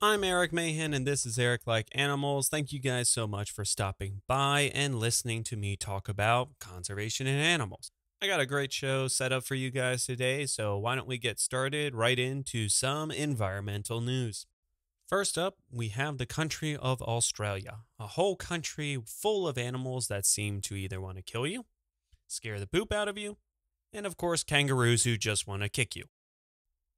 I'm Eric Mahan, and this is Eric Like Animals. Thank you guys so much for stopping by and listening to me talk about conservation in animals. I got a great show set up for you guys today, so why don't we get started right into some environmental news. First up, we have the country of Australia, a whole country full of animals that seem to either want to kill you, scare the poop out of you, and of course, kangaroos who just want to kick you.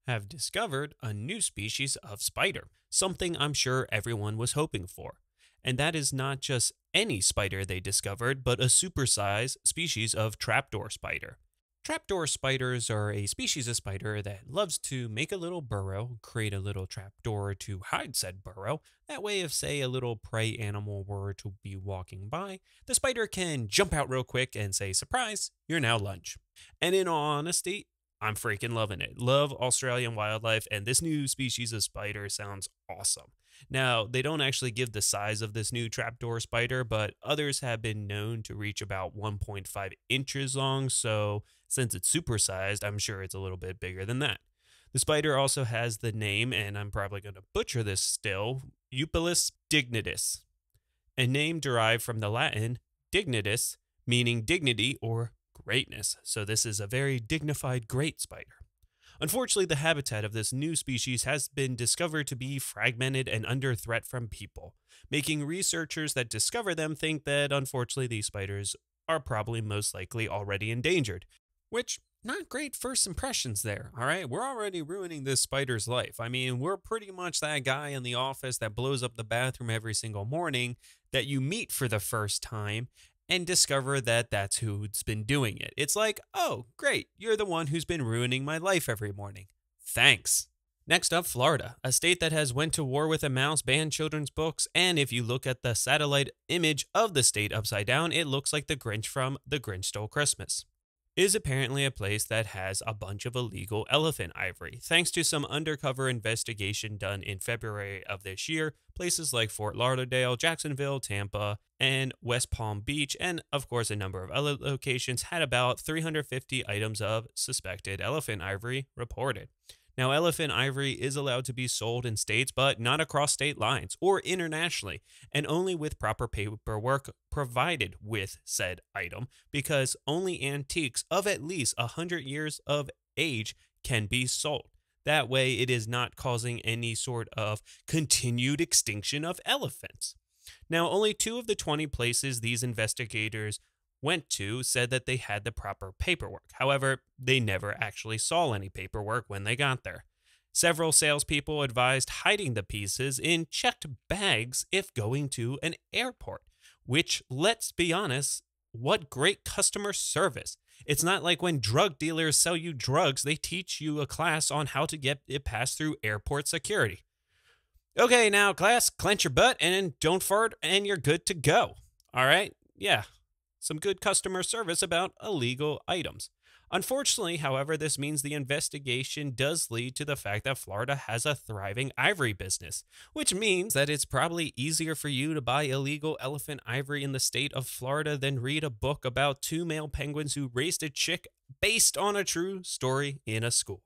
Have discovered a new species of spider, something I'm sure everyone was hoping for. And that is not just any spider they discovered, but a supersized species of trapdoor spider. Trapdoor spiders are a species of spider that loves to make a little burrow, create a little trapdoor to hide said burrow. That way, if, say, a little prey animal were to be walking by, the spider can jump out real quick and say, "Surprise, you're now lunch." And in all honesty, I'm freaking loving it. Love Australian wildlife, and this new species of spider sounds awesome. Now, they don't actually give the size of this new trapdoor spider, but others have been known to reach about 1.5 inches long, so since it's supersized, I'm sure it's a little bit bigger than that. The spider also has the name, and I'm probably going to butcher this still, Eupilus dignitas, a name derived from the Latin dignitas, meaning dignity or greatness, so this is a very dignified great spider. Unfortunately, the habitat of this new species has been discovered to be fragmented and under threat from people, making researchers that discover them think that unfortunately these spiders are probably most likely already endangered, which not great first impressions there, all right? We're already ruining this spider's life. I mean, we're pretty much that guy in the office that blows up the bathroom every single morning that you meet for the first time and discover that that's who's been doing it. It's like, oh, great, you're the one who's been ruining my life every morning. Thanks. Next up, Florida, a state that has went to war with a mouse, banned children's books, and if you look at the satellite image of the state upside down, it looks like the Grinch from The Grinch Stole Christmas. Is apparently a place that has a bunch of illegal elephant ivory. Thanks to some undercover investigation done in February of this year, places like Fort Lauderdale, Jacksonville, Tampa, and West Palm Beach, and of course a number of other locations, had about 350 items of suspected elephant ivory reported. Now, elephant ivory is allowed to be sold in states, but not across state lines or internationally, and only with proper paperwork provided with said item, because only antiques of at least 100 years of age can be sold. That way, it is not causing any sort of continued extinction of elephants. Now, only 2 of the 20 places these investigators went to said that they had the proper paperwork. However, they never actually saw any paperwork when they got there. Several salespeople advised hiding the pieces in checked bags if going to an airport, which, let's be honest, what great customer service. It's not like when drug dealers sell you drugs, they teach you a class on how to get it passed through airport security. Okay, now class, clench your butt and don't fart and you're good to go. All right? Yeah. Some good customer service about illegal items. Unfortunately, however, this means the investigation does lead to the fact that Florida has a thriving ivory business, which means that it's probably easier for you to buy illegal elephant ivory in the state of Florida than read a book about 2 male penguins who raced a chick based on a true story in a school.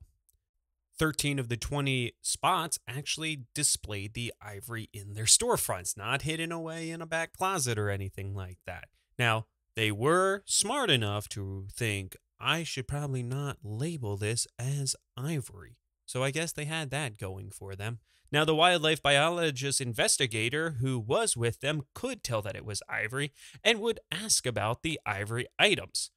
13 of the 20 spots actually displayed the ivory in their storefronts, not hidden away in a back closet or anything like that. Now, they were smart enough to think, I should probably not label this as ivory. So I guess they had that going for them. Now, the wildlife biologist investigator who was with them could tell that it was ivory and would ask about the ivory items.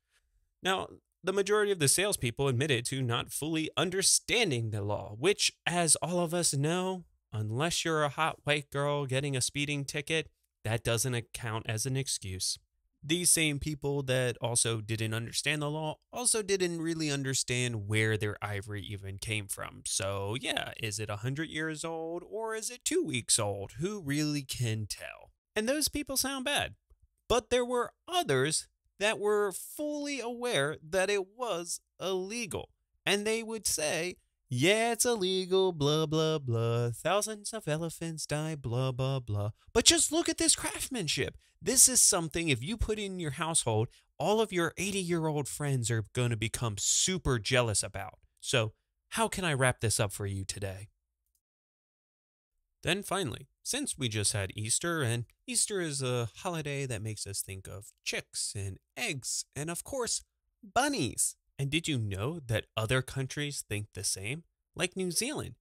Now, the majority of the salespeople admitted to not fully understanding the law, which, as all of us know, unless you're a hot white girl getting a speeding ticket, that doesn't count as an excuse. These same people that also didn't understand the law also didn't really understand where their ivory even came from. So yeah, is it 100 years old or is it 2 weeks old? Who really can tell? And those people sound bad. But there were others that were fully aware that it was illegal. And they would say, yeah, it's illegal, blah, blah, blah. Thousands of elephants die, blah, blah, blah. But just look at this craftsmanship. This is something, if you put in your household, all of your 80-year-old friends are going to become super jealous about. So how can I wrap this up for you today? Then finally, since we just had Easter, and Easter is a holiday that makes us think of chicks and eggs, and of course, bunnies. And did you know that other countries think the same? Like New Zealand.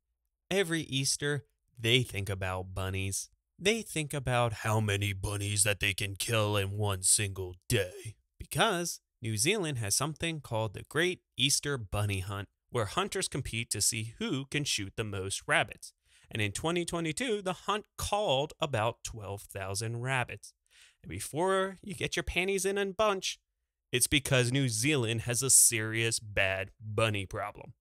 Every Easter, they think about bunnies. They think about how many bunnies that they can kill in one single day. Because New Zealand has something called the Great Easter Bunny Hunt, where hunters compete to see who can shoot the most rabbits. And in 2022, the hunt called about 12,000 rabbits. And before you get your panties in a bunch, it's because New Zealand has a serious bad bunny problem.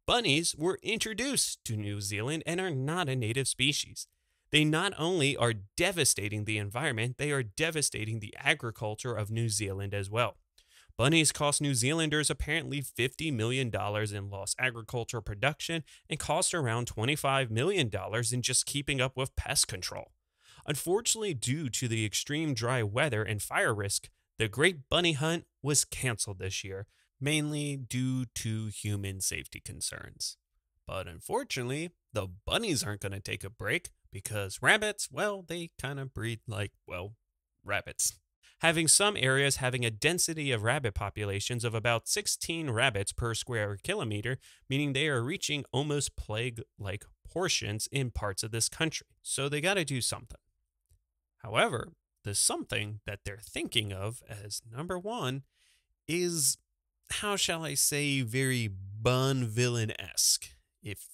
Bunnies were introduced to New Zealand and are not a native species. They not only are devastating the environment, they are devastating the agriculture of New Zealand as well. Bunnies cost New Zealanders apparently $50 million in lost agriculture production and cost around $25 million in just keeping up with pest control. Unfortunately, due to the extreme dry weather and fire risk, the Great Bunny Hunt was canceled this year, mainly due to human safety concerns. But unfortunately, the bunnies aren't going to take a break because rabbits, well, they kind of breed like, well, rabbits. Having some areas having a density of rabbit populations of about 16 rabbits per square kilometer, meaning they are reaching almost plague-like portions in parts of this country. So they got to do something. However, the something that they're thinking of as number one is, how shall I say, very Bond villain-esque. If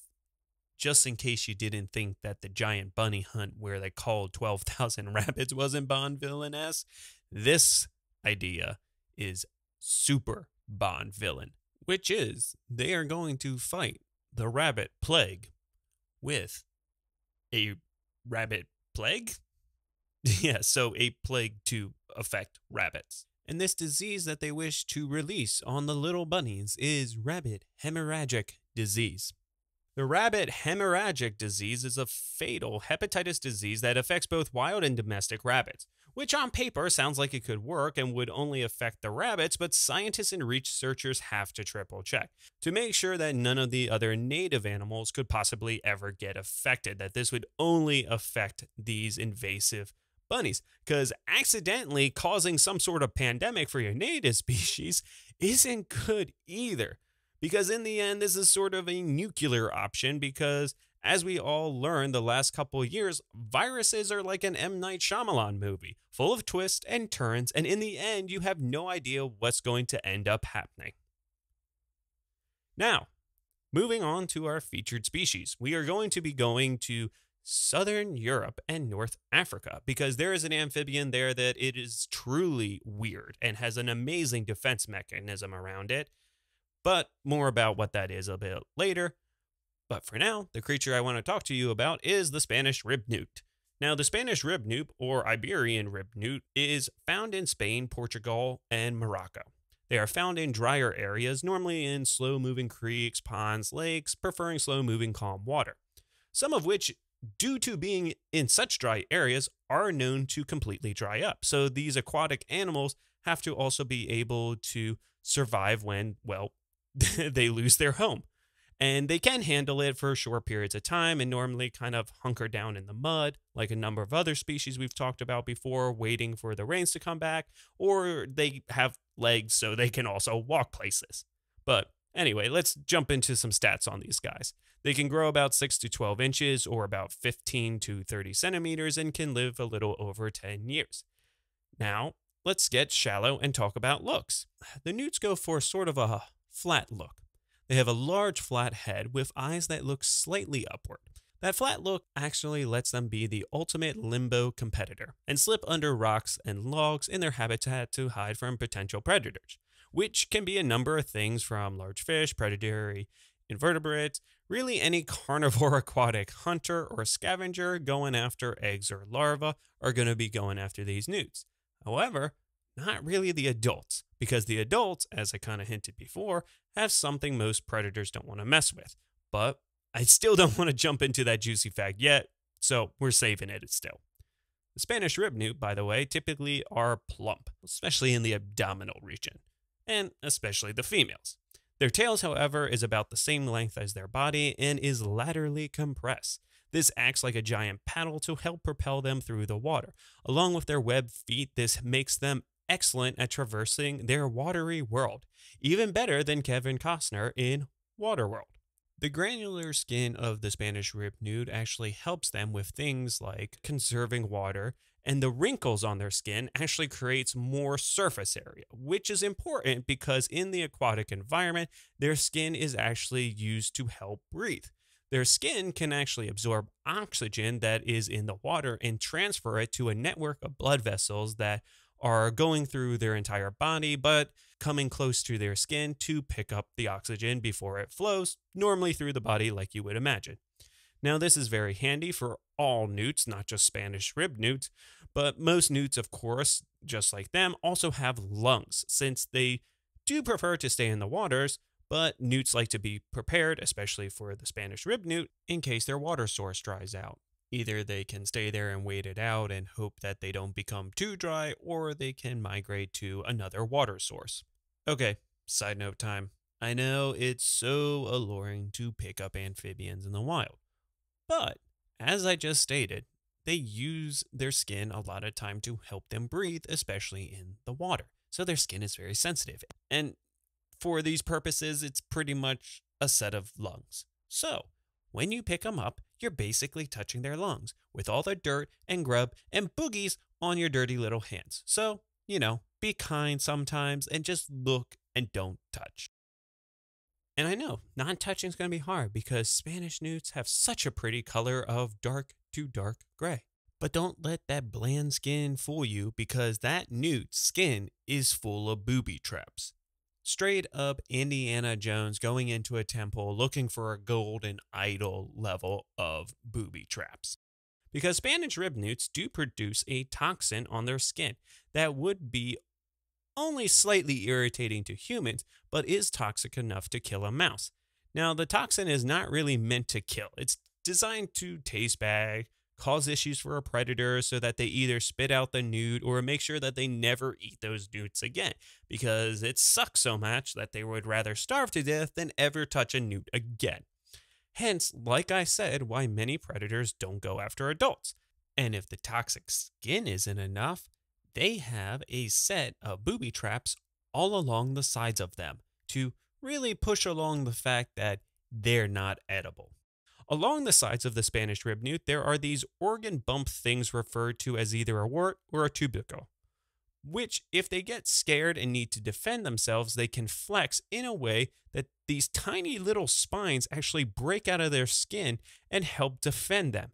just in case you didn't think that the giant bunny hunt where they called 12,000 rabbits wasn't Bond villain-esque, this idea is super Bond villain, which is they are going to fight the rabbit plague with a rabbit plague? Yeah, so a plague to affect rabbits. And this disease that they wish to release on the little bunnies is rabbit hemorrhagic disease. The rabbit hemorrhagic disease is a fatal hepatitis disease that affects both wild and domestic rabbits, which on paper sounds like it could work and would only affect the rabbits, but scientists and researchers have to triple check to make sure that none of the other native animals could possibly ever get affected, that this would only affect these invasive bunnies, because accidentally causing some sort of pandemic for your native species isn't good either. Because in the end, this is sort of a nuclear option because, as we all learned the last couple of years, viruses are like an M. Night Shyamalan movie, full of twists and turns, and in the end, you have no idea what's going to end up happening. Now, moving on to our featured species, we are going to be going to Southern Europe and North Africa because there is an amphibian there that it is truly weird and has an amazing defense mechanism around it. But more about what that is a bit later. But for now, the creature I want to talk to you about is the Spanish Ribbed Newt. Now, the Spanish Ribbed Newt, or Iberian Ribbed Newt, is found in Spain, Portugal, and Morocco. They are found in drier areas, normally in slow-moving creeks, ponds, lakes, preferring slow-moving calm water. Some of which, due to being in such dry areas, are known to completely dry up. So these aquatic animals have to also be able to survive when, well, they lose their home. And they can handle it for short periods of time and normally kind of hunker down in the mud, like a number of other species we've talked about before, waiting for the rains to come back, or they have legs so they can also walk places. But anyway, let's jump into some stats on these guys. They can grow about 6 to 12 inches or about 15 to 30 centimeters and can live a little over 10 years. Now, let's get shallow and talk about looks. The newts go for sort of a flat look. They have a large flat head with eyes that look slightly upward. That flat look actually lets them be the ultimate limbo competitor and slip under rocks and logs in their habitat to hide from potential predators, which can be a number of things from large fish, predatory invertebrates, really any carnivore aquatic hunter or scavenger going after eggs or larvae are going to be going after these newts. However, not really the adults, because the adults, as I kind of hinted before, have something most predators don't want to mess with. But I still don't want to jump into that juicy fact yet, so we're saving it still. The Spanish Ribbed Newt, by the way, typically are plump, especially in the abdominal region, and especially the females. Their tails, however, is about the same length as their body and is laterally compressed. This acts like a giant paddle to help propel them through the water. Along with their webbed feet, this makes them excellent at traversing their watery world, even better than Kevin Costner in Waterworld. The granular skin of the Spanish Ribbed Newt actually helps them with things like conserving water, and the wrinkles on their skin actually creates more surface area, which is important because in the aquatic environment, their skin is actually used to help breathe. Their skin can actually absorb oxygen that is in the water and transfer it to a network of blood vessels that are going through their entire body, but coming close to their skin to pick up the oxygen before it flows, normally through the body like you would imagine. Now, this is very handy for all newts, not just Spanish ribbed newts, but most newts, of course, just like them, also have lungs, since they do prefer to stay in the waters, but newts like to be prepared, especially for the Spanish ribbed newt, in case their water source dries out. Either they can stay there and wait it out and hope that they don't become too dry, or they can migrate to another water source. Okay, side note time. I know it's so alluring to pick up amphibians in the wild, but as I just stated, they use their skin a lot of time to help them breathe, especially in the water. So their skin is very sensitive. And for these purposes, it's pretty much a set of lungs. So when you pick them up, you're basically touching their lungs with all the dirt and grub and boogies on your dirty little hands. So, be kind sometimes and just look and don't touch. And I know not touching is going to be hard because Spanish newts have such a pretty color of dark to dark gray. But don't let that bland skin fool you because that newt's skin is full of booby traps. Straight up Indiana Jones going into a temple looking for a golden idol level of booby traps. Because Spanish ribbed newts do produce a toxin on their skin that would be only slightly irritating to humans, but is toxic enough to kill a mouse. Now, the toxin is not really meant to kill. It's designed to taste bad, cause issues for a predator so that they either spit out the newt or make sure that they never eat those newts again, because it sucks so much that they would rather starve to death than ever touch a newt again. Hence, like I said, why many predators don't go after adults. And if the toxic skin isn't enough, they have a set of booby traps all along the sides of them to really push along the fact that they're not edible. Along the sides of the Spanish ribbed newt, there are these organ bump things referred to as either a wart or a tubercle, which, if they get scared and need to defend themselves, they can flex in a way that these tiny little spines actually break out of their skin and help defend them,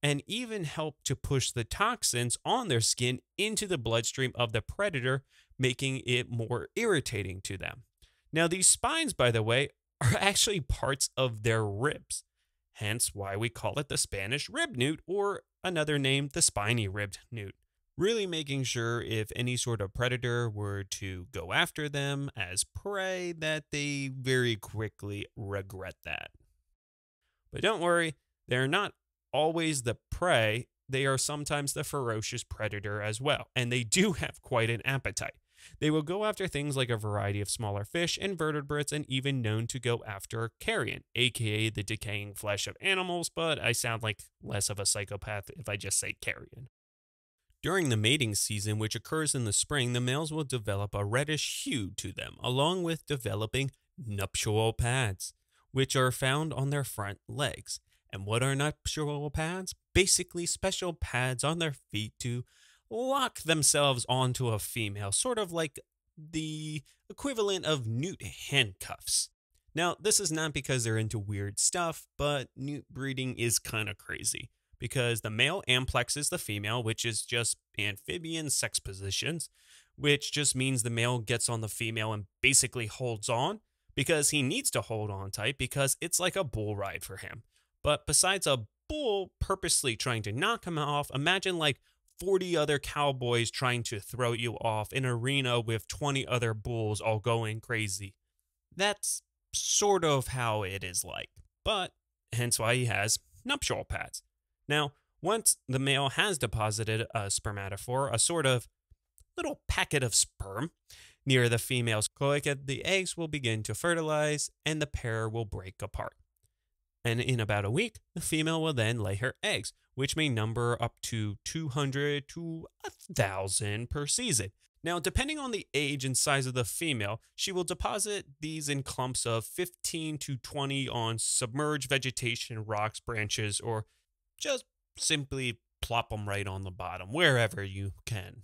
and even help to push the toxins on their skin into the bloodstream of the predator, making it more irritating to them. Now, these spines, by the way, are actually parts of their ribs, hence why we call it the Spanish ribbed newt, or another name, the spiny ribbed newt. Really making sure if any sort of predator were to go after them as prey, that they very quickly regret that. But don't worry, they're not always the prey. They are sometimes the ferocious predator as well, and they do have quite an appetite. They will go after things like a variety of smaller fish, invertebrates, and even known to go after carrion, aka the decaying flesh of animals, but I sound like less of a psychopath if I just say carrion. During the mating season, which occurs in the spring, the males will develop a reddish hue to them, along with developing nuptial pads, which are found on their front legs. And what are nuptial pads? Basically special pads on their feet to lock themselves onto a female, sort of like the equivalent of newt handcuffs. Now, this is not because they're into weird stuff, but newt breeding is kind of crazy, because the male amplexes the female, which is just amphibian sex positions, which just means the male gets on the female and basically holds on, because he needs to hold on tight because it's like a bull ride for him. But besides a bull purposely trying to knock him off, imagine like 40 other cowboys trying to throw you off in an arena with 20 other bulls all going crazy. That's sort of how it is like, but hence why he has nuptial pads. Now, once the male has deposited a spermatophore, a sort of little packet of sperm, near the female's cloaca, the eggs will begin to fertilize and the pair will break apart. And in about a week, the female will then lay her eggs, which may number up to 200 to 1,000 per season. Now, depending on the age and size of the female, she will deposit these in clumps of 15 to 20 on submerged vegetation, rocks, branches, or just simply plop them right on the bottom, wherever you can.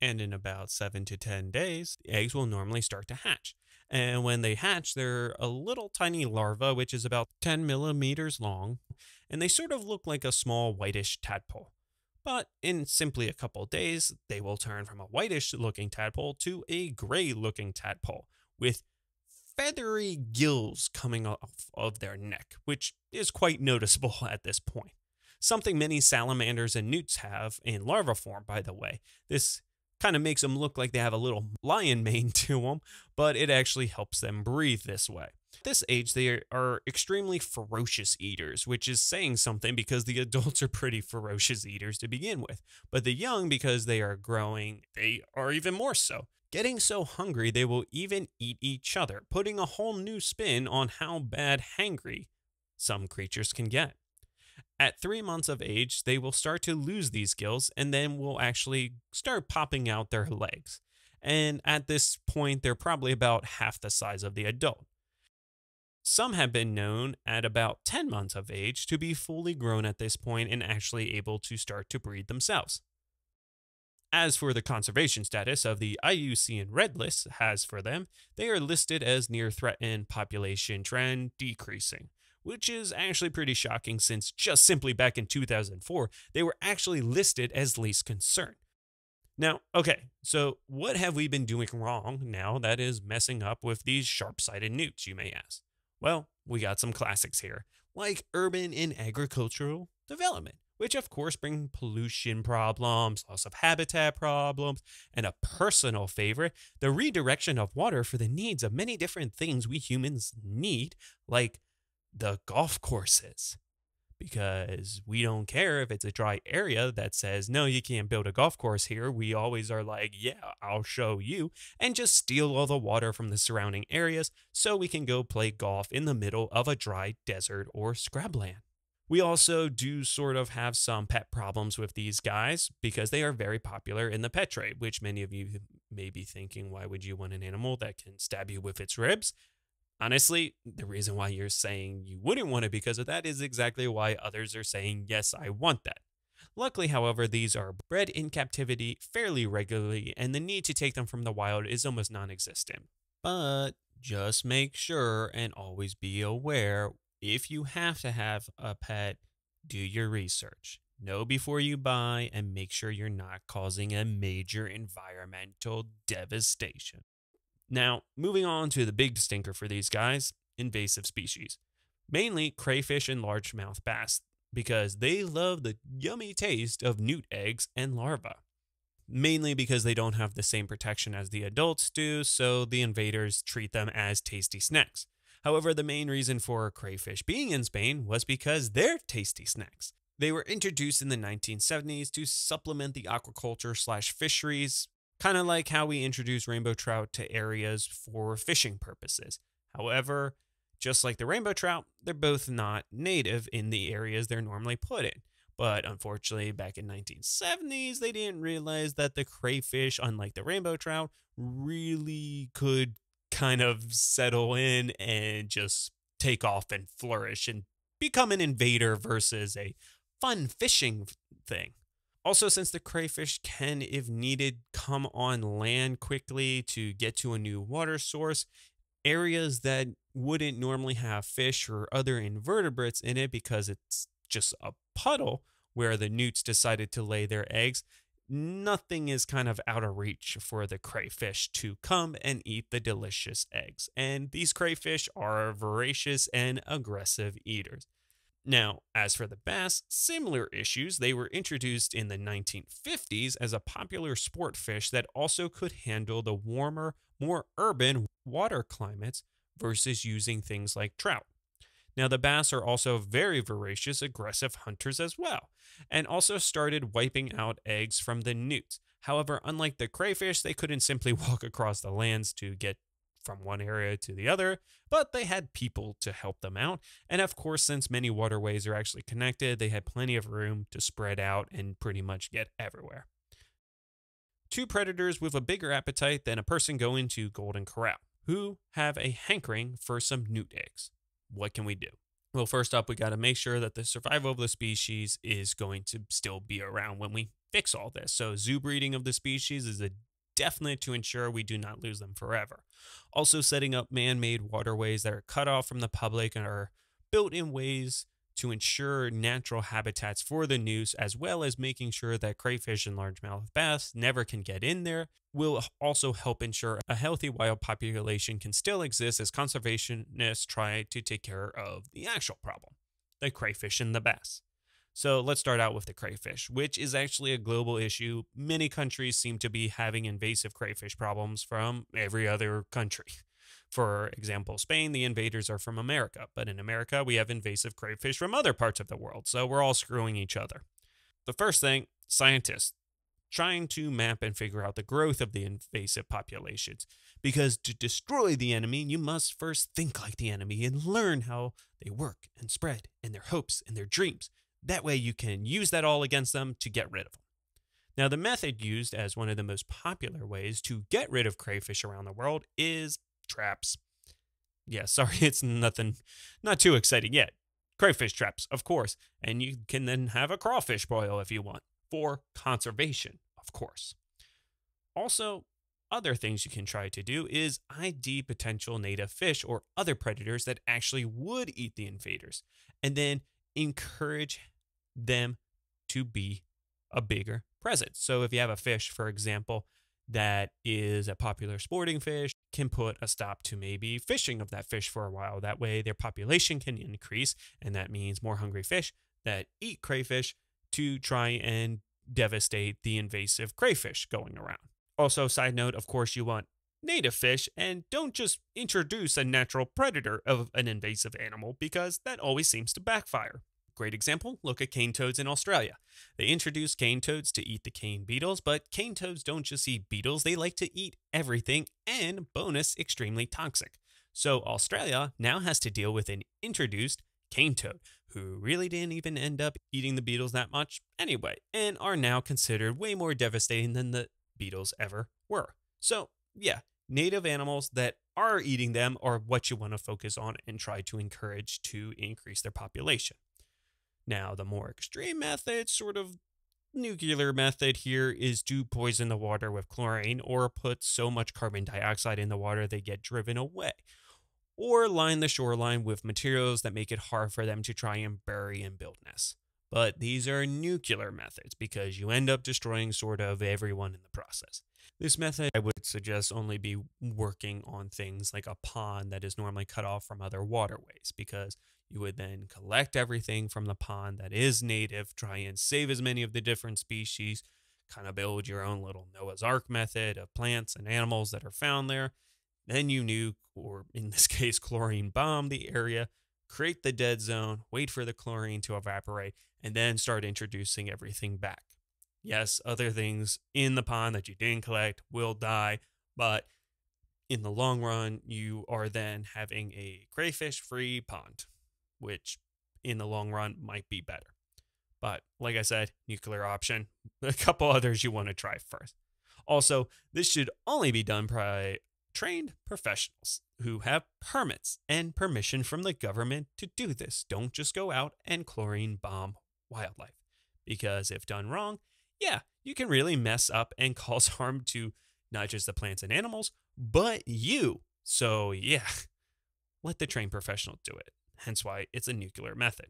And in about 7 to 10 days, the eggs will normally start to hatch. And when they hatch, they're a little tiny larva, which is about 10 millimeters long, and they sort of look like a small whitish tadpole. But in simply a couple days, they will turn from a whitish looking tadpole to a gray looking tadpole with feathery gills coming off of their neck, which is quite noticeable at this point. Something many salamanders and newts have in larva form, by the way. This kind of makes them look like they have a little lion mane to them, but it actually helps them breathe this way. At this age, they are extremely ferocious eaters, which is saying something because the adults are pretty ferocious eaters to begin with. But the young, because they are growing, they are even more so. Getting so hungry, they will even eat each other, putting a whole new spin on how bad hangry some creatures can get. At 3 months of age, they will start to lose these gills and then will actually start popping out their legs. And at this point, they're probably about half the size of the adult. Some have been known at about 10 months of age to be fully grown at this point and actually able to start to breed themselves. As for the conservation status of the IUCN Red List has for them, they are listed as near threatened, population trend decreasing, which is actually pretty shocking since just simply back in 2004, they were actually listed as least concern. Now, okay, so what have we been doing wrong now that is messing up with these sharp-sighted newts, you may ask? Well, we got some classics here, like urban and agricultural development, which of course bring pollution problems, loss of habitat problems, and a personal favorite, the redirection of water for the needs of many different things we humans need, like the golf courses. Because we don't care if it's a dry area that says, no, you can't build a golf course here. We always are like, yeah, I'll show you, and just steal all the water from the surrounding areas so we can go play golf in the middle of a dry desert or scrubland. We also do sort of have some pet problems with these guys because they are very popular in the pet trade, which many of you may be thinking, why would you want an animal that can stab you with its ribs? Honestly, the reason why you're saying you wouldn't want it because of that is exactly why others are saying, yes, I want that. Luckily, however, these are bred in captivity fairly regularly, and the need to take them from the wild is almost non-existent. But just make sure and always be aware, if you have to have a pet, do your research. Know before you buy and make sure you're not causing a major environmental devastation. Now, moving on to the big stinker for these guys, invasive species. Mainly crayfish and largemouth bass, because they love the yummy taste of newt eggs and larvae. Mainly because they don't have the same protection as the adults do, so the invaders treat them as tasty snacks. However, the main reason for crayfish being in Spain was because they're tasty snacks. They were introduced in the 1970s to supplement the aquaculture/fisheries, kind of like how we introduce rainbow trout to areas for fishing purposes. However, just like the rainbow trout, they're both not native in the areas they're normally put in. But unfortunately, back in 1970s, they didn't realize that the crayfish, unlike the rainbow trout, really could kind of settle in and just take off and flourish and become an invader versus a fun fishing thing. Also, since the crayfish can, if needed, come on land quickly to get to a new water source, areas that wouldn't normally have fish or other invertebrates in it because it's just a puddle where the newts decided to lay their eggs, nothing is kind of out of reach for the crayfish to come and eat the delicious eggs. And these crayfish are voracious and aggressive eaters. Now, as for the bass, similar issues. They were introduced in the 1950s as a popular sport fish that also could handle the warmer, more urban water climates versus using things like trout. Now, the bass are also very voracious, aggressive hunters as well, and also started wiping out eggs from the newts. However, unlike the crayfish, they couldn't simply walk across the lands to get from one area to the other, but they had people to help them out. And of course, since many waterways are actually connected, they had plenty of room to spread out and pretty much get everywhere. Two predators with a bigger appetite than a person go into Golden Corral, who have a hankering for some newt eggs. What can we do? Well, first up, we got to make sure that the survival of the species is going to still be around when we fix all this. So zoo breeding of the species is a definite to ensure we do not lose them forever. Also, setting up man-made waterways that are cut off from the public and are built in ways to ensure natural habitats for the newts, as well as making sure that crayfish and largemouth bass never can get in there, will also help ensure a healthy wild population can still exist as conservationists try to take care of the actual problem, the crayfish and the bass. So let's start out with the crayfish, which is actually a global issue. Many countries seem to be having invasive crayfish problems from every other country. For example, Spain, the invaders are from America, but in America, we have invasive crayfish from other parts of the world, so we're all screwing each other. The first thing, scientists trying to map and figure out the growth of the invasive populations, because to destroy the enemy, you must first think like the enemy and learn how they work and spread and their hopes and their dreams. That way you can use that all against them to get rid of them. Now, the method used as one of the most popular ways to get rid of crayfish around the world is traps. Yeah, sorry, it's not too exciting yet. Crayfish traps, of course. And you can then have a crawfish boil if you want, for conservation, of course. Also, other things you can try to do is ID potential native fish or other predators that actually would eat the invaders, and then encourage them to be a bigger presence. So if you have a fish, for example, that is a popular sporting fish, can put a stop to maybe fishing of that fish for a while. That way their population can increase, and that means more hungry fish that eat crayfish to try and devastate the invasive crayfish going around. Also, side note, of course, you want native fish, and don't just introduce a natural predator of an invasive animal, because that always seems to backfire. Great example, look at cane toads in Australia. They introduced cane toads to eat the cane beetles, but cane toads don't just eat beetles, they like to eat everything, and bonus, extremely toxic. So Australia now has to deal with an introduced cane toad, who really didn't even end up eating the beetles that much anyway, and are now considered way more devastating than the beetles ever were. So yeah, native animals that are eating them are what you want to focus on and try to encourage to increase their population. Now, the more extreme method, sort of nuclear method here, is to poison the water with chlorine or put so much carbon dioxide in the water they get driven away, or line the shoreline with materials that make it hard for them to try and bury and build nests. But these are nuclear methods because you end up destroying sort of everyone in the process. This method, I would suggest, only be working on things like a pond that is normally cut off from other waterways, because you would then collect everything from the pond that is native, try and save as many of the different species, kind of build your own little Noah's Ark method of plants and animals that are found there. Then you nuke, or in this case, chlorine bomb the area, create the dead zone, wait for the chlorine to evaporate, and then start introducing everything back. Yes, other things in the pond that you didn't collect will die, but in the long run, you are then having a crayfish-free pond, which in the long run might be better. But like I said, nuclear option. A couple others you want to try first. Also, this should only be done by trained professionals who have permits and permission from the government to do this. Don't just go out and chlorine bomb wildlife, because if done wrong, yeah, you can really mess up and cause harm to not just the plants and animals, but you. So yeah, let the trained professional do it. Hence why it's a nuclear method.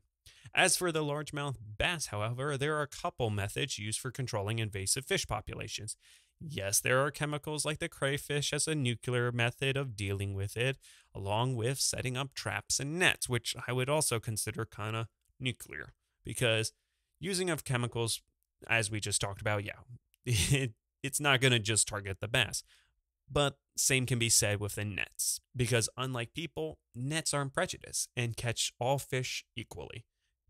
As for the largemouth bass, however, there are a couple methods used for controlling invasive fish populations. Yes, there are chemicals like the crayfish as a nuclear method of dealing with it, along with setting up traps and nets, which I would also consider kind of nuclear, because using of chemicals, as we just talked about, yeah, it's not going to just target the bass. But same can be said with the nets, because unlike people, nets aren't prejudiced and catch all fish equally,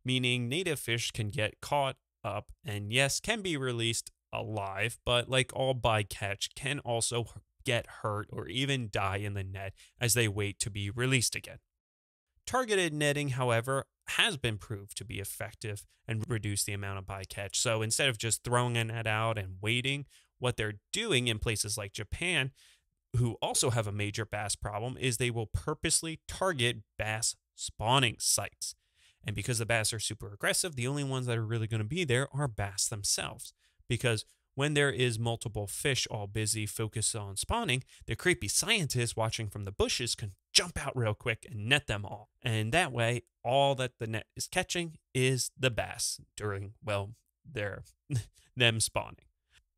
meaning native fish can get caught up and yes, can be released alive, but like all bycatch, can also get hurt or even die in the net as they wait to be released again. Targeted netting, however, has been proved to be effective and reduce the amount of bycatch. So instead of just throwing a net out and waiting, what they're doing in places like Japan, who also have a major bass problem, is they will purposely target bass spawning sites. And because the bass are super aggressive, the only ones that are really going to be there are bass themselves. Because when there is multiple fish all busy focused on spawning, the creepy scientists watching from the bushes can jump out real quick and net them all. And that way, all that the net is catching is the bass during, well, their them spawning.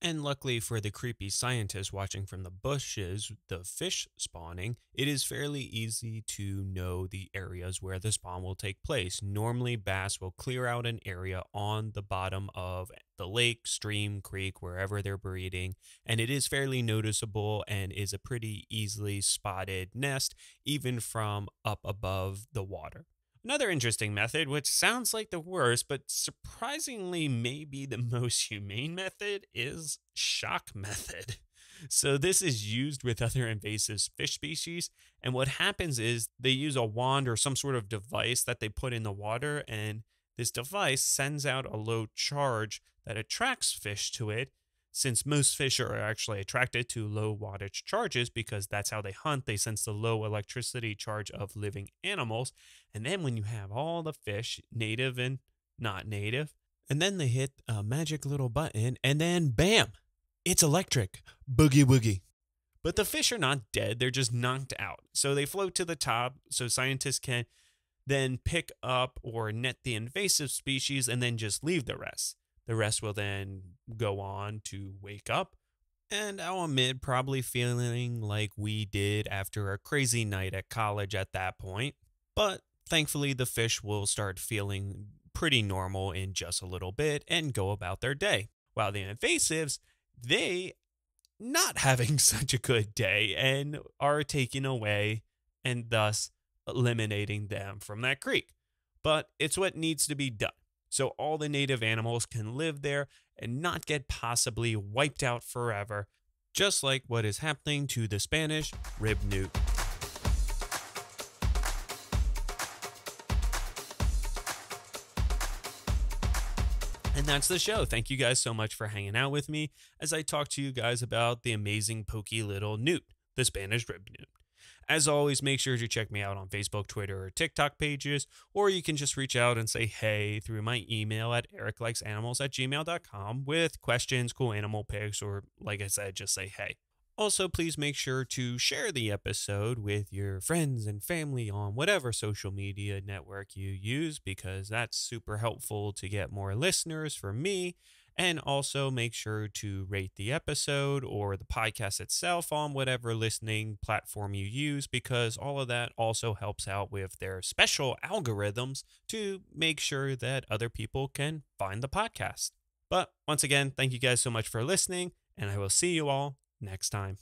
And luckily for the creepy scientists watching from the bushes, the fish spawning, it is fairly easy to know the areas where the spawn will take place. Normally, bass will clear out an area on the bottom of the lake, stream, creek, wherever they're breeding, and it is fairly noticeable and is a pretty easily spotted nest, even from up above the water. Another interesting method, which sounds like the worst, but surprisingly maybe the most humane method, is shock method. So this is used with other invasive fish species, and what happens is they use a wand or some sort of device that they put in the water, and this device sends out a low charge that attracts fish to it. Since most fish are actually attracted to low wattage charges because that's how they hunt, they sense the low electricity charge of living animals. And then when you have all the fish, native and not native, and then they hit a magic little button and then bam, it's electric. Boogie woogie. But the fish are not dead, they're just knocked out. So they float to the top so scientists can then pick up or net the invasive species and then just leave the rest. The rest will then go on to wake up, and I'll admit probably feeling like we did after a crazy night at college at that point. But thankfully the fish will start feeling pretty normal in just a little bit and go about their day. While the invasives, they not having such a good day and are taken away and thus eliminating them from that creek. But it's what needs to be done, so all the native animals can live there and not get possibly wiped out forever, just like what is happening to the Spanish Ribbed Newt. And that's the show. Thank you guys so much for hanging out with me as I talk to you guys about the amazing pokey little newt, the Spanish Ribbed Newt. As always, make sure to check me out on Facebook, Twitter, or TikTok pages, or you can just reach out and say hey through my email at ericlikes.animals@gmail.com with questions, cool animal pics, or like I said, just say hey. Also, please make sure to share the episode with your friends and family on whatever social media network you use, because that's super helpful to get more listeners for me. And also make sure to rate the episode or the podcast itself on whatever listening platform you use, because all of that also helps out with their special algorithms to make sure that other people can find the podcast. But once again, thank you guys so much for listening, and I will see you all next time.